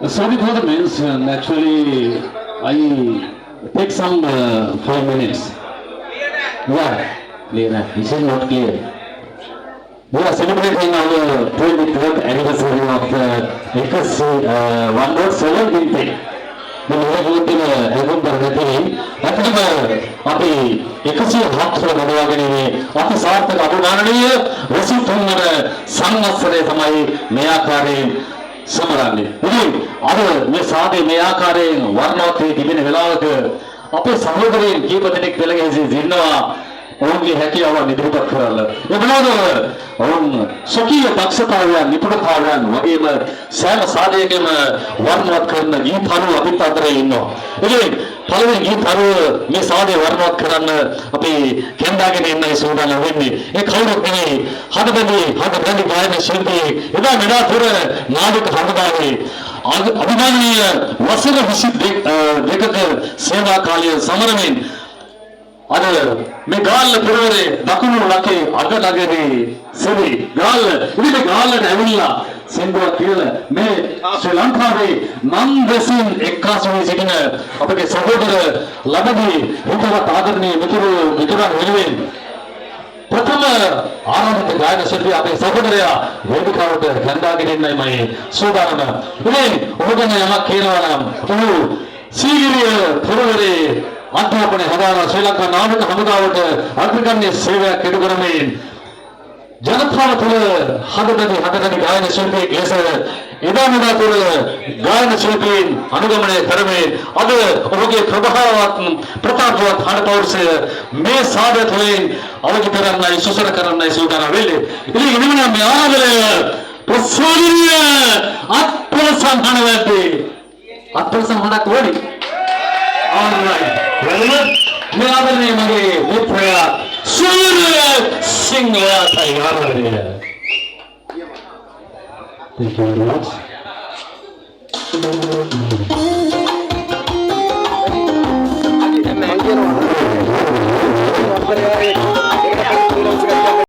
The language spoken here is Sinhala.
Sorry for the mention. Actually, I take some 4 minutes. Yeah, clear. This is not clear. We are celebrating our 23rd anniversary of the Ekasi 1.7 මෙලොවදී හැඟුම් කරගන්නේ අතනම අපි 107 වෙනිදාගෙන අපි සාර්ථක අභිමානනීය 23 වන සංවත්සරය තමයි මේ ආකාරයෙන් සමරන්නේ. ඉතින් අද මේ සාදේ මේ ආකාරයෙන් වර්ණවත් වී තිබෙන වෙලාවක අපේ සහෝදරයන් කීප දෙනෙක් පෙළගැසී ඉන්නවා. ඔවුන්ගේ හැකියාවන් ඉදිරිපත් කරලා ඒ මොනවාද ඔවුන් සොකීය දක්ෂතාවයන් නිපුණතාවයන් වගේම සෑම සාධයකම වර්ණවත් කරන ගීතරු අපිට අතරේ ඉන්නවා. ඉතින් පළවෙනි ගීතරු මේ සාධය වර්ණවත් කරන්න අපි කෙන්දාගෙන ඉන්නයි සූදානම් වෙන්නේ. ඒ කවුරුත් නෙවෙයි හදබැඳි ගායන ශිල්පී එදා මෙදා තුර නාටක හදදාවේ අභිමානීය වසර 22ක සේවා කාලය සමරමින් අද මේ ගාල්ල පුරවරේ දකුණු ලකේ අග නගරේ සෙවි ගාල්ල ඉතින් ගාල්ලට ඇවිල්ලා සින්දුවක් කියලා මේ ශ්‍රී ලංකාවේ නම් දෙසින් එක්කාසු වී සිටින අපගේ සහෝදර ලබදී හිතවත් ආදරණීය මිතුරන් වෙනුවෙන් ප්‍රථම ආරම්භක ගායන ශිල්පී අපේ සහෝදරයා වේදිකාවට කැඳාගෙන ඉන්නයි මම සූදානම. ඉතින් ඔබගෙන යමක් කියනවා නම් ඔහු සීගිරිය පුරවරේ අධ්‍යාපනය හදාරන ශ්‍රී ලංකා නාවික හමුදාවට අග්‍රගණ්‍ය සේවයක් ඉටු කරමින් ජනතාව තුළ හදබැඳි ගායන ශිල්පී ලෙස එදා මෙදා තුළ ගායන ශිල්පීන් අනුගමනය කරමින් අද ඔහුගේ ප්‍රභාවවත් ප්‍රතාපවත් හඬ පෞරුෂය මේ සාදය තුළින් අවදි කරන්නයි සුසර කරන්නයි සූදානම් වෙන්නේ. ඉතින් ඉනිමන මේ ආදරය ප්‍රසෝලිය අත්පොලසම් හඬවැද්දේ අත්පොලසම් හඬක් වඩි. All right. मैं आदरणीय मगे मित्र सूर्य सिंह तैयार है. Thank you very much.